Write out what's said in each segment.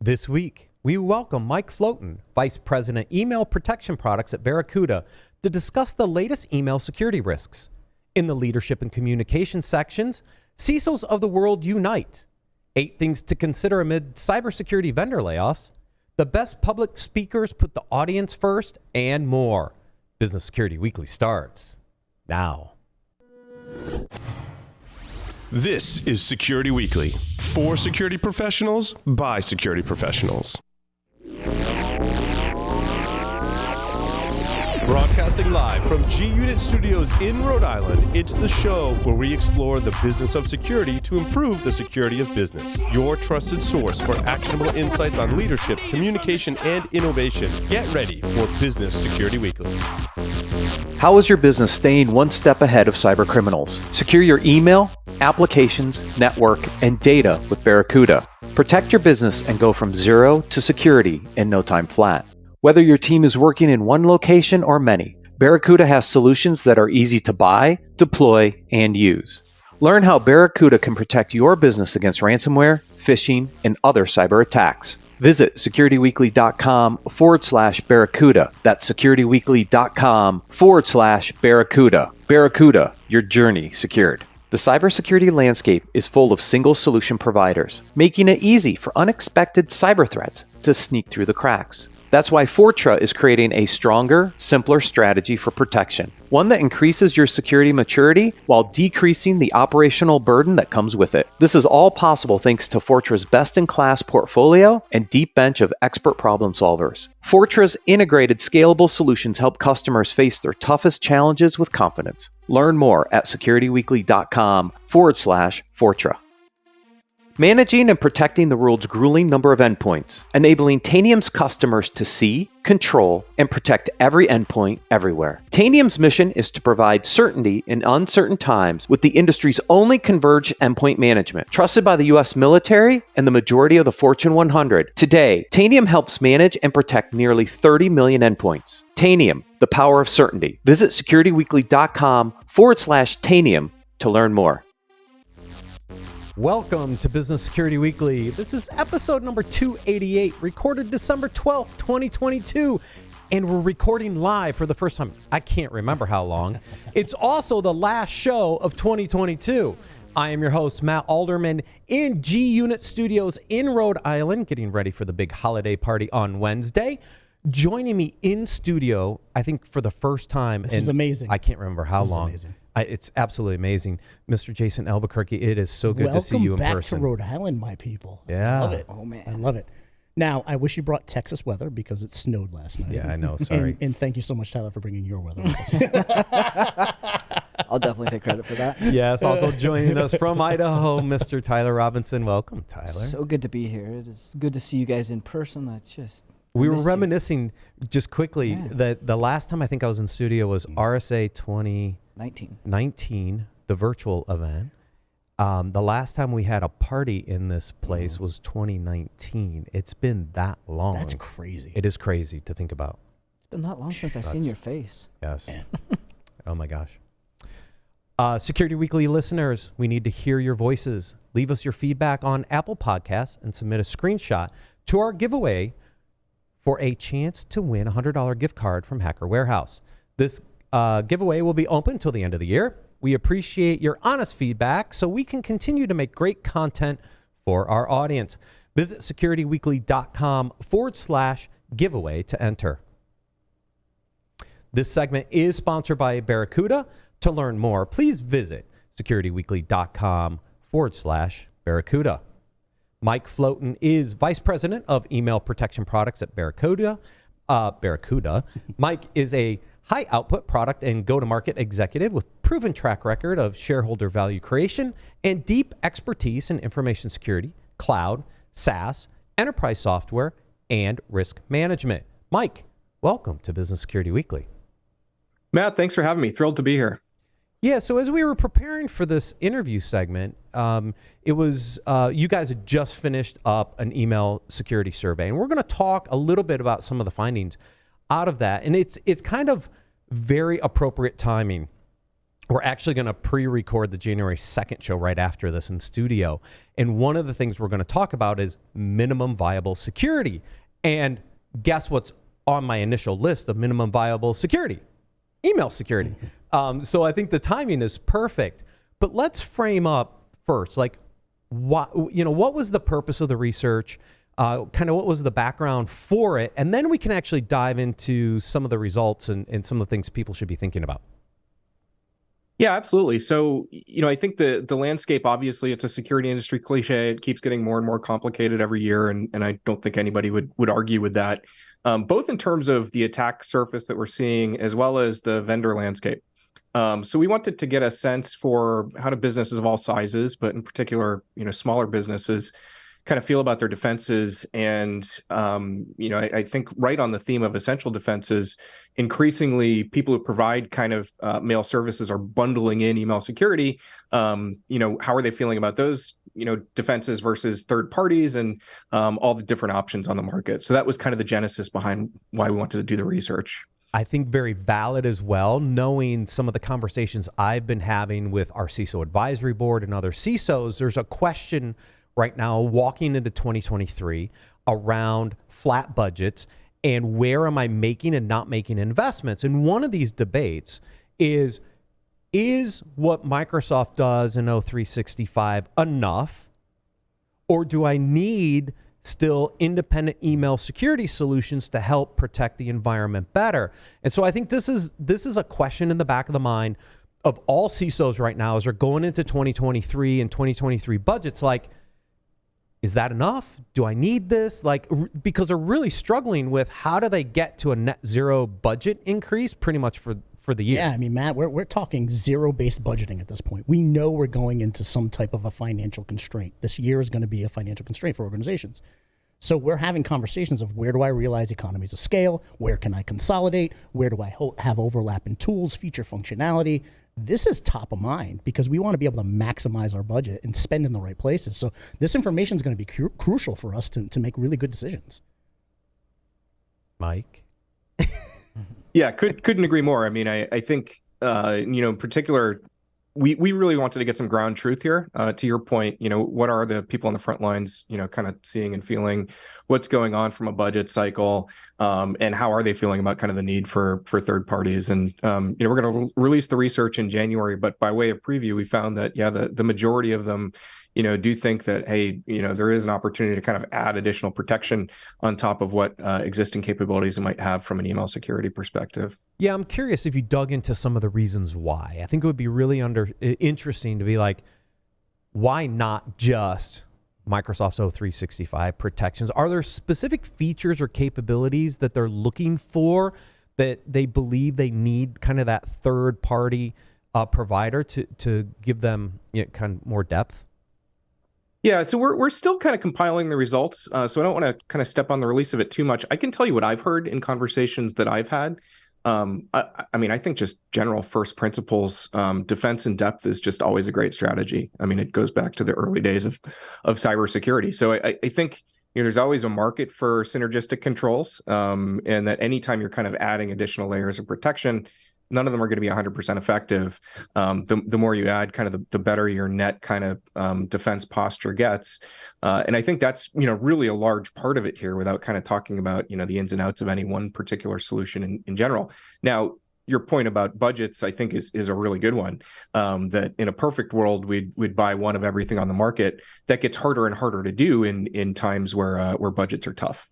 This week, we welcome Mike Flouton, Vice President Email Protection Products at Barracuda, to discuss the latest email security risks. In the leadership and communication sections, CISOs of the world unite. 8 things to consider amid cybersecurity vendor layoffs. The best public speakers put the audience first, and more. Business Security Weekly starts now. This is Security Weekly, for security professionals, by security professionals. Broadcasting live from G-Unit Studios in Rhode Island, it's the show where we explore the business of security to improve the security of business. Your trusted source for actionable insights on leadership, communication, and innovation. Get ready for Business Security Weekly. How is your business staying one step ahead of cyber criminals? Secure your email, applications, network, and data with Barracuda. Protect your business and go from zero to security in no time flat. Whether your team is working in one location or many, Barracuda has solutions that are easy to buy, deploy, and use. Learn how Barracuda can protect your business against ransomware, phishing, and other cyber attacks. Visit securityweekly.com/Barracuda. That's securityweekly.com/Barracuda. Barracuda, your journey secured. The cybersecurity landscape is full of single solution providers, making it easy for unexpected cyber threats to sneak through the cracks. That's why Fortra is creating a stronger, simpler strategy for protection, one that increases your security maturity while decreasing the operational burden that comes with it. This is all possible thanks to Fortra's best-in-class portfolio and deep bench of expert problem solvers. Fortra's integrated, scalable solutions help customers face their toughest challenges with confidence. Learn more at securityweekly.com/Fortra. Managing and protecting the world's grueling number of endpoints, enabling Tanium's customers to see, control, and protect every endpoint everywhere. Tanium's mission is to provide certainty in uncertain times with the industry's only converged endpoint management, trusted by the U.S. military and the majority of the Fortune 100. Today, Tanium helps manage and protect nearly 30 million endpoints. Tanium, the power of certainty. Visit securityweekly.com/Tanium to learn more. Welcome to Business Security Weekly. This is episode number 288, recorded December 12th, 2022, and we're recording live for the first time. I can't remember how long. It's also the last show of 2022. I am your host, Matt Alderman, in G-Unit Studios in Rhode Island, getting ready for the big holiday party on Wednesday. Joining me in studio, I think for the first time. This is amazing. I can't remember how long. Amazing. It's absolutely amazing. Mr. Jason Albuquerque, it is so good to see you in person. Welcome back to Rhode Island, my people. Yeah. I love it. Oh, man. I love it. Now, I wish you brought Texas weather because it snowed last night. Yeah, I know. Sorry. And thank you so much, Tyler, for bringing your weather. I'll definitely take credit for that. Yes, also joining us from Idaho, Mr. Tyler Robinson. Welcome, Tyler. So good to be here. It is good to see you guys in person. That's just... We were reminiscing just quickly that the last time I think I was in studio was RSA 2019, the virtual event. The last time we had a party in this place was 2019. It's been that long. That's crazy. It is crazy to think about. It's been that long since I've seen your face. Yes. Oh my gosh. Security Weekly listeners, we need to hear your voices. Leave us your feedback on Apple Podcasts and submit a screenshot to our giveaway for a chance to win a $100 gift card from Hacker Warehouse. This giveaway will be open until the end of the year. We appreciate your honest feedback so we can continue to make great content for our audience. Visit securityweekly.com/giveaway to enter. This segment is sponsored by Barracuda. To learn more, please visit securityweekly.com/Barracuda. Mike Flouton is Vice President of Email Protection Products at Barracuda. Mike is a high-output product and go-to-market executive with proven track record of shareholder value creation and deep expertise in information security, cloud, SaaS, enterprise software, and risk management. Mike, welcome to Business Security Weekly. Matt, thanks for having me. Thrilled to be here. Yeah, so as we were preparing for this interview segment, it was you guys had just finished up an email security survey, and we're going to talk a little bit about some of the findings out of that. And it's kind of very appropriate timing We're actually going to pre-record the January 2nd show right after this in studio. And one of the things we're going to talk about is minimum viable security. And guess what's on my initial list of minimum viable security? Email security. So I think the timing is perfect. But let's frame up first, like, what was the purpose of the research? Kind of what was the background for it? And then we can actually dive into some of the results and some of the things people should be thinking about. Yeah, absolutely. So, I think the landscape, obviously, it's a security industry cliche. It keeps getting more and more complicated every year. And I don't think anybody would argue with that, both in terms of the attack surface that we're seeing, as well as the vendor landscape. So we wanted to get a sense for how do businesses of all sizes, but in particular, smaller businesses, kind of feel about their defenses. And, I think right on the theme of essential defenses, increasingly people who provide kind of mail services are bundling in email security. How are they feeling about those, defenses versus third parties and all the different options on the market? So that was kind of the genesis behind why we wanted to do the research. I think very valid as well, knowing some of the conversations I've been having with our CISO advisory board and other CISOs. There's a question right now walking into 2023 around flat budgets and where am I making and not making investments. And one of these debates is what Microsoft does in O365 enough, or do I need still independent email security solutions to help protect the environment better? And so I think this is a question in the back of the mind of all CISOs right now as they're going into 2023 and 2023 budgets. Like, is that enough? Do I need this? Because they're really struggling with how do they get to a net zero budget increase pretty much for the year. Yeah, I mean, Matt, we're talking zero-based budgeting at this point. We know we're going into some type of a financial constraint. This year is going to be a financial constraint for organizations. So we're having conversations of where do I realize economies of scale? Where can I consolidate? Where do I have overlap in tools, feature functionality? This is top of mind because we want to be able to maximize our budget and spend in the right places. So this information is going to be crucial for us to make really good decisions. Mike? Yeah, couldn't agree more. I mean, I think, in particular, we really wanted to get some ground truth here. To your point, what are the people on the front lines, kind of seeing and feeling what's going on from a budget cycle, and how are they feeling about kind of the need for third parties? And, we're going to release the research in January, but by way of preview, we found that, the majority of them, do think that, hey, there is an opportunity to kind of add additional protection on top of what existing capabilities it might have from an email security perspective. Yeah, I'm curious if you dug into some of the reasons why. I think it would be really interesting to be like, why not just Microsoft's O365 protections? Are there specific features or capabilities that they're looking for that they believe they need kind of that third party provider to give them kind of more depth? Yeah, so we're still kind of compiling the results, so I don't want to kind of step on the release of it too much. I can tell you what I've heard in conversations that I've had. I mean, I think just general first principles, defense in depth is just always a great strategy. I mean, it goes back to the early days of cybersecurity. So I think there's always a market for synergistic controls, and that anytime you're kind of adding additional layers of protection, none of them are going to be 100% effective. The more you add, kind of the better your net kind of defense posture gets. And I think that's, really a large part of it here without kind of talking about, the ins and outs of any one particular solution in general. Now, your point about budgets, I think, is a really good one. That in a perfect world, we'd buy one of everything on the market. That gets harder and harder to do in times where budgets are tough.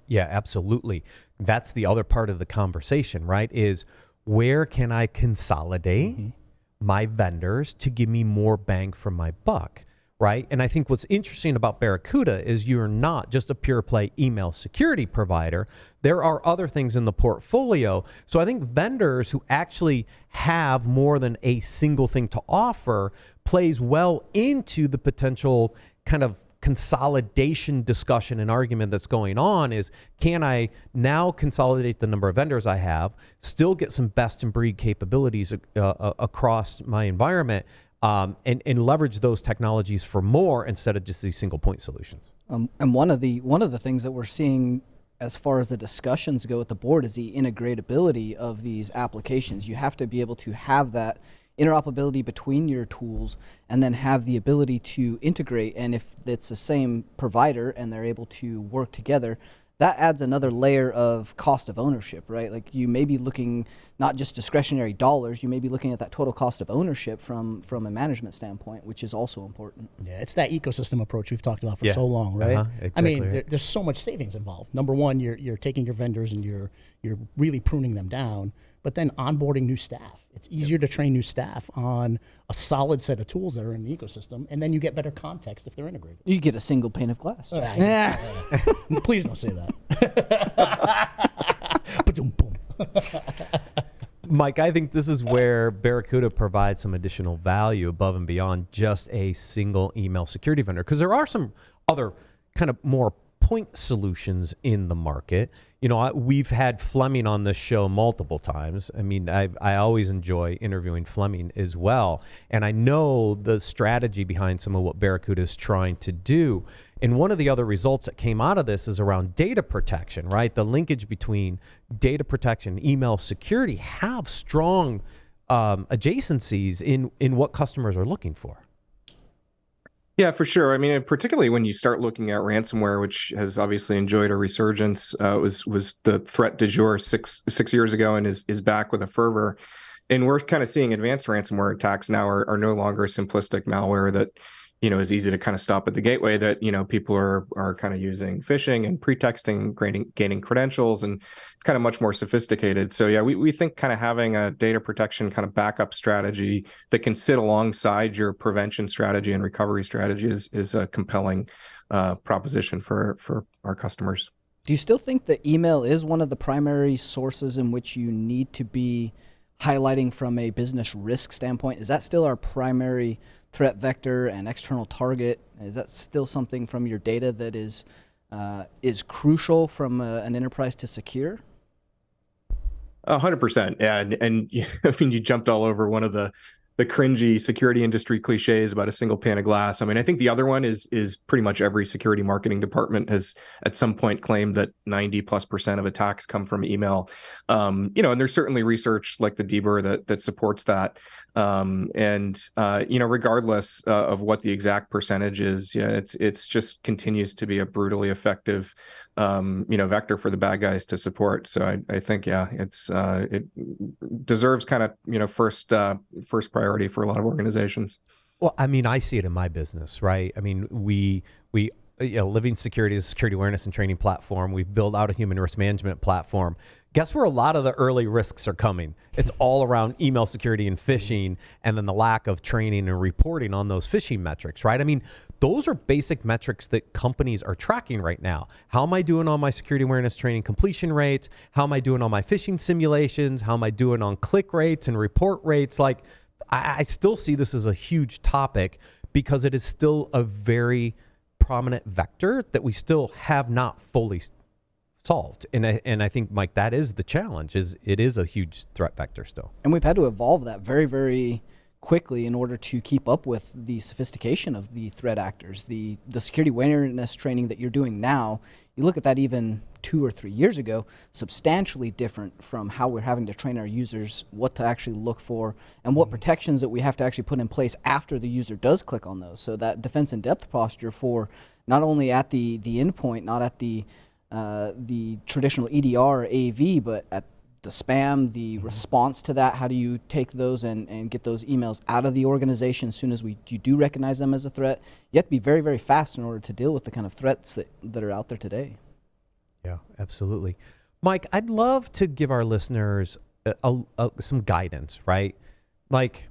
Yeah, absolutely. That's the other part of the conversation, right? Is where can I consolidate my vendors to give me more bang for my buck, right? And I think what's interesting about Barracuda is you're not just a pure play email security provider. There are other things in the portfolio. So I think vendors who actually have more than a single thing to offer plays well into the potential kind of consolidation discussion and argument that's going on. Is can I now consolidate the number of vendors I have, still get some best in breed capabilities across my environment, and leverage those technologies for more instead of just these single point solutions. And one of the things that we're seeing as far as the discussions go at the board is the integrability of these applications. You have to be able to have that interoperability between your tools and then have the ability to integrate. And if it's the same provider and they're able to work together, that adds another layer of cost of ownership, right? Like you may be looking not just discretionary dollars, you may be looking at that total cost of ownership from a management standpoint, which is also important. Yeah, it's that ecosystem approach we've talked about for so long, right? Exactly I mean, right. there's so much savings involved. Number one, you're taking your vendors and you're really pruning them down, but then onboarding new staff. It's easier to train new staff on a solid set of tools that are in the ecosystem, and then you get better context if they're integrated. You get a single pane of glass. Please don't say that. Ba-doom, boom. Mike, I think this is where Barracuda provides some additional value above and beyond just a single email security vendor, because there are some other kind of more point solutions in the market. You know, we've had Fleming on this show multiple times. I mean, I always enjoy interviewing Fleming as well. And I know the strategy behind some of what Barracuda is trying to do. And one of the other results that came out of this is around data protection, right? The linkage between data protection, email security have strong adjacencies in what customers are looking for. Yeah, for sure. I mean, particularly when you start looking at ransomware, which has obviously enjoyed a resurgence, was the threat du jour six years ago and is back with a fervor. And we're kind of seeing advanced ransomware attacks now are no longer simplistic malware that, you know, is easy to kind of stop at the gateway, that, you know, people are kind of using phishing and pretexting, gaining credentials, and it's kind of much more sophisticated. So yeah, we think kind of having a data protection kind of backup strategy that can sit alongside your prevention strategy and recovery strategy is a compelling proposition for our customers. Do you still think that email is one of the primary sources in which you need to be highlighting from a business risk standpoint? Is that still our primary threat vector and external target? Is that still something from your data that is crucial from an enterprise to secure? 100%. Yeah, and I mean, you jumped all over one of the cringy security industry cliches about a single pane of glass. I mean, I think the other one is pretty much every security marketing department has at some point claimed that 90+% of attacks come from email. You know, and there's certainly research like the DBER that supports that. You know, regardless of what the exact percentage is, yeah, it's just continues to be a brutally effective, you know, vector for the bad guys to support. So I think, yeah, it deserves kind of, you know, first priority for a lot of organizations. Well, I mean, I see it in my business, right? I mean, we you know, Living Security is a security awareness and training platform. We've built out a human risk management platform. Guess where a lot of the early risks are coming? It's all around email security and phishing, and then the lack of training and reporting on those phishing metrics, right? I mean, those are basic metrics that companies are tracking right now. How am I doing on my security awareness training completion rates? How am I doing on my phishing simulations? How am I doing on click rates and report rates? Like, I still see this as a huge topic because it is still a very prominent vector that we still have not fully solved. And I think, Mike, that is the challenge, is it is a huge threat vector still. And we've had to evolve that very, very quickly in order to keep up with the sophistication of the threat actors. The security awareness training that you're doing now, you look at that even 2 or 3 years ago, substantially different from how we're having to train our users what to actually look for and what protections that we have to actually put in place after the user does click on those. So that defense in depth posture for not only at the endpoint, not at the traditional EDR or AV, but at the spam, the response to that. How do you take those and get those emails out of the organization as soon as you do recognize them as a threat? You have to be very, very fast in order to deal with the kind of threats that are out there today. Yeah, absolutely. Mike, I'd love to give our listeners some guidance, right? Like,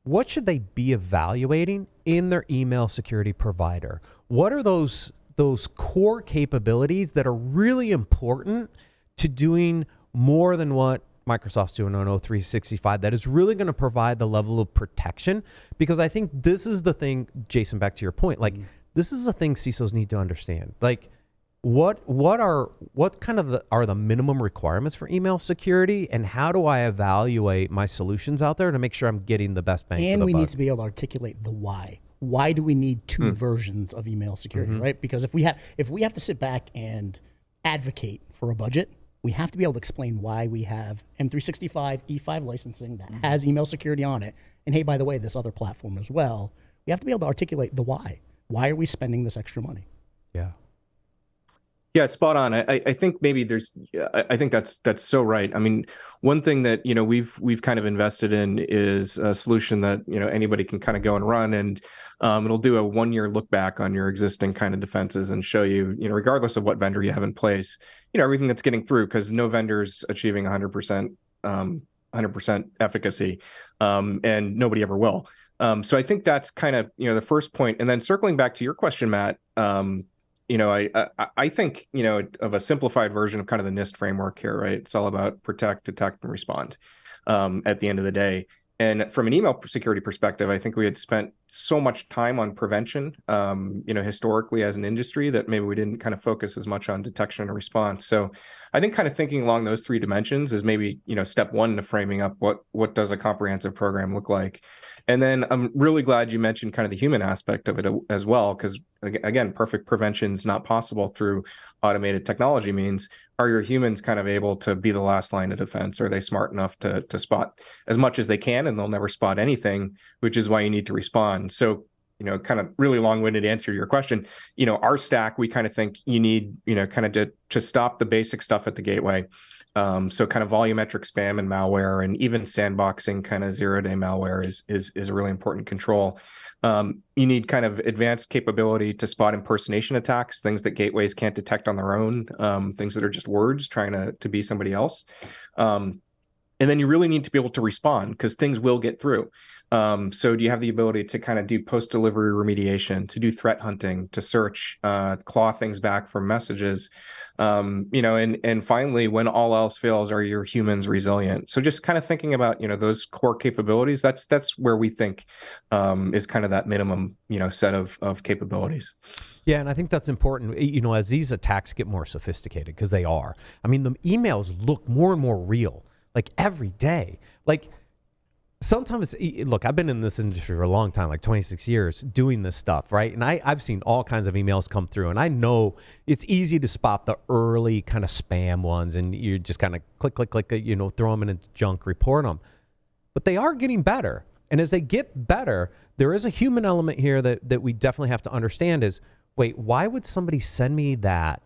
what should they be evaluating in their email security provider? What are those core capabilities that are really important to doing more than what Microsoft's doing on O365 that is really going to provide the level of protection? Because I think this is the thing, Jason, back to your point, like this is the thing CISOs need to understand. Like, what are the minimum requirements for email security, and how do I evaluate my solutions out there to make sure I'm getting the best bang for the buck? And we need to be able to articulate the why. Why do we need two versions of email security, right? Because if we have to sit back and advocate for a budget, we have to be able to explain why we have M365 E5 licensing that has email security on it. And hey, by the way, this other platform as well. We have to be able to articulate the why. Why are we spending this extra money? Yeah. Yeah, spot on. I think maybe I think that's so right. I mean, one thing that, we've kind of invested in is a solution that, anybody can kind of go and run, and it'll do a 1-year look back on your existing kind of defenses and show you, regardless of what vendor you have in place, everything that's getting through, because no vendor's achieving 100% efficacy, and nobody ever will. So I think that's kind of, the first point. And then circling back to your question, Matt, I think, of a simplified version of kind of the NIST framework here, right? It's all about protect, detect, and respond at the end of the day. And from an email security perspective, I think we had spent so much time on prevention, historically as an industry, that maybe we didn't kind of focus as much on detection and response. So I think kind of thinking along those 3 dimensions is maybe, step 1 to framing up what does a comprehensive program look like. And then I'm really glad you mentioned kind of the human aspect of it as well, because again, perfect prevention is not possible through automated technology means. Are your humans kind of able to be the last line of defense? Are they smart enough to spot as much as they can, and they'll never spot anything, which is why you need to respond. So, kind of really long-winded answer to your question, our stack, we kind of think you need, kind of to stop the basic stuff at the gateway. So kind of volumetric spam and malware, and even sandboxing kind of 0-day malware is a really important control. You need kind of advanced capability to spot impersonation attacks, things that gateways can't detect on their own, things that are just words trying to be somebody else. And then you really need to be able to respond, because things will get through. So do you have the ability to kind of do post-delivery remediation, to do threat hunting, to search, claw things back from messages, and finally, when all else fails, are your humans resilient? So just kind of thinking about, those core capabilities, that's where we think is kind of that minimum, set of capabilities. Yeah, and I think that's important, as these attacks get more sophisticated, because they are. I mean, the emails look more and more real, like every day. Like, sometimes, look, I've been in this industry for a long time, like 26 years, doing this stuff, right? And I've seen all kinds of emails come through, and I know it's easy to spot the early kind of spam ones, and you just kind of click, throw them in a junk, report them. But they are getting better. And as they get better, there is a human element here that we definitely have to understand is, wait, why would somebody send me that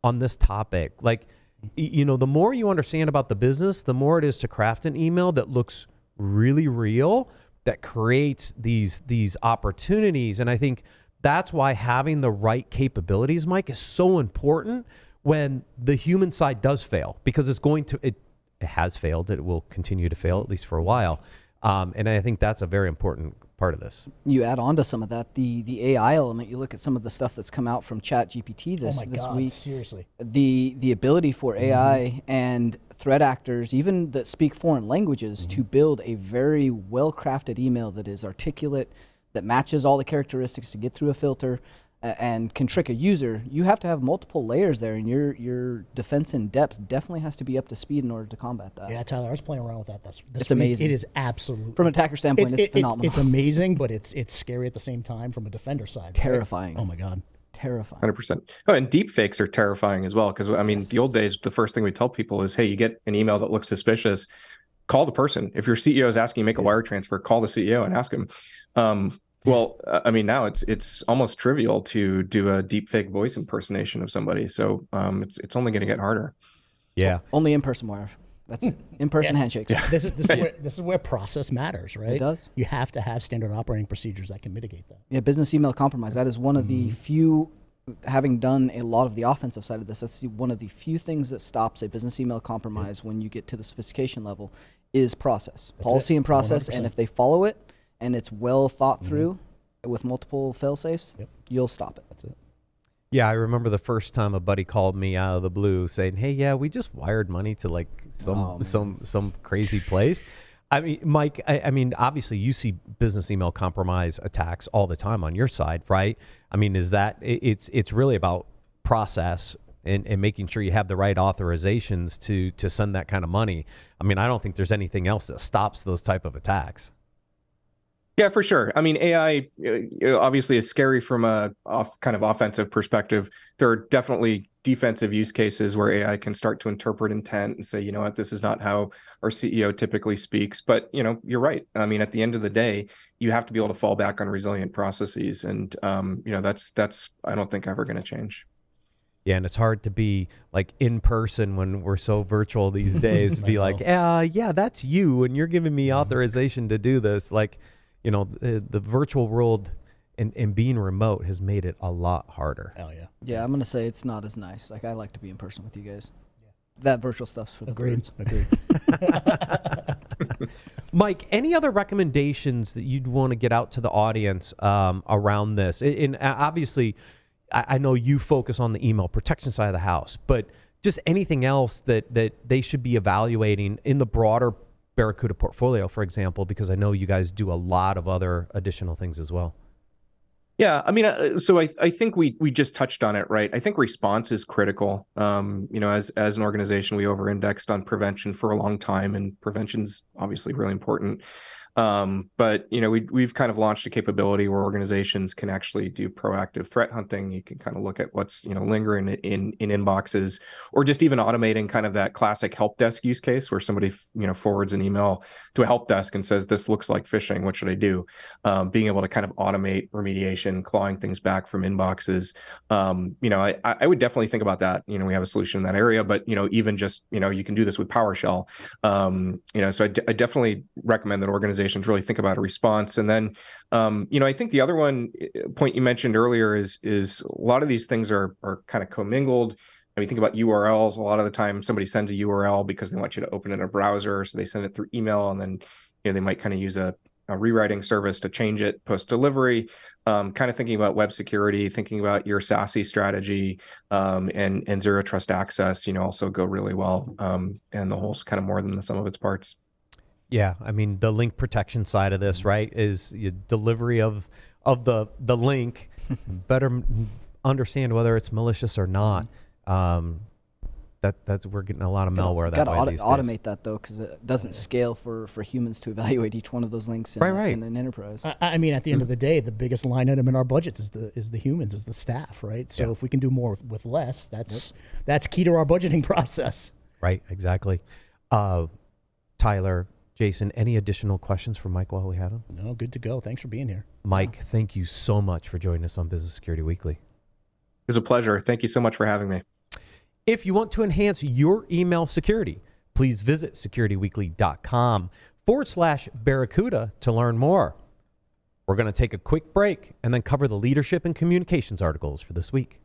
on this topic? Like, the more you understand about the business, the more it is to craft an email that looks really real, that creates these opportunities. And I think that's why having the right capabilities, Mike, is so important when the human side does fail, because it has failed. It will continue to fail, at least for a while. And I think that's a very important part of this. You add on to some of that, the AI element. You look at some of the stuff that's come out from ChatGPT this week. Seriously. The ability for AI and threat actors, even that speak foreign languages, to build a very well-crafted email that is articulate, that matches all the characteristics to get through a filter, and can trick a user. You have to have multiple layers there, and your defense in depth definitely has to be up to speed in order to combat that. Yeah, Tyler, I was playing around with that. It's amazing. It is absolutely, from an attacker standpoint, it's phenomenal. It's amazing, but it's scary at the same time from a defender side. Terrifying. Right? Oh my God. Terrifying. 100%. Oh, and deep fakes are terrifying as well, because I mean, the old days, the first thing we tell people is, hey, you get an email that looks suspicious, call the person. If your CEO is asking you to make a wire transfer, call the CEO and ask him. Well, I mean, now it's almost trivial to do a deep fake voice impersonation of somebody. So it's only going to get harder. Yeah. Only in-person wire. That's it. In-person handshakes. Yeah. This is where process matters, right? It does. You have to have standard operating procedures that can mitigate that. Yeah, business email compromise. That is one of the few, having done a lot of the offensive side of this, that's one of the few things that stops a business email compromise when you get to the sophistication level is process. Policy and process. 100%. And if they follow it and it's well thought through with multiple fail-safes, you'll stop it. That's it. Yeah, I remember the first time a buddy called me out of the blue saying, "Hey, yeah, we just wired money to like some crazy place." I mean, Mike, I mean, obviously you see business email compromise attacks all the time on your side, right? I mean, is that it's really about process and making sure you have the right authorizations to send that kind of money. I mean, I don't think there's anything else that stops those type of attacks. Yeah, for sure. I mean, AI obviously is scary from a kind of offensive perspective. There are definitely defensive use cases where AI can start to interpret intent and say, you know what, this is not how our CEO typically speaks. But, you know, you're right. I mean, at the end of the day, you have to be able to fall back on resilient processes. And, you know, that's, I don't think ever going to change. Yeah, and it's hard to be like in person when we're so virtual these days. To be like, yeah, that's you, and you're giving me authorization to do this. Like, you know, the virtual world and being remote has made it a lot harder. Oh yeah. Yeah, I'm gonna say it's not as nice. Like, I like to be in person with you guys. That virtual stuff's for the birds. Agreed. Mike, any other recommendations that you'd want to get out to the audience around this? And obviously, I know you focus on the email protection side of the house, but just anything else that they should be evaluating in the broader Barracuda portfolio, for example, because I know you guys do a lot of other additional things as well. Yeah, I mean, so I think we just touched on it, right? I think response is critical. You know, as an organization, we over-indexed on prevention for a long time, and prevention's obviously really important. But you know, we've kind of launched a capability where organizations can actually do proactive threat hunting. You can kind of look at what's, you know, lingering in inboxes, or just even automating kind of that classic help desk use case where somebody, you know, forwards an email to a help desk and says, this looks like phishing, what should I do? Being able to kind of automate remediation, clawing things back from inboxes. You know, I would definitely think about that. You know, we have a solution in that area, but, you know, even just, you know, you can do this with PowerShell. You know, so I definitely recommend that organizations really think about a response. And then, you know, I think the other point you mentioned earlier is a lot of these things are kind of commingled. I mean, think about URLs. A lot of the time somebody sends a URL because they want you to open it in a browser. So they send it through email, and then, you know, they might kind of use a rewriting service to change it post delivery. Kind of thinking about web security, thinking about your SASE strategy, and zero trust access, you know, also go really well. And the whole's kind of more than the sum of its parts. Yeah, I mean, the link protection side of this, right, is delivery of the link. Better understand whether it's malicious or not. That's we're getting a lot of malware that way these days. Automate that though, because it doesn't scale for humans to evaluate each one of those links in an enterprise. I mean, at the end of the day, the biggest line item in our budgets is the humans, is the staff, right? So if we can do more with less, that's key to our budgeting process. Right, exactly. Tyler, Jason, any additional questions for Mike while we have him? No, good to go. Thanks for being here. Mike, thank you so much for joining us on Business Security Weekly. It was a pleasure. Thank you so much for having me. If you want to enhance your email security, please visit securityweekly.com/Barracuda to learn more. We're going to take a quick break and then cover the leadership and communications articles for this week.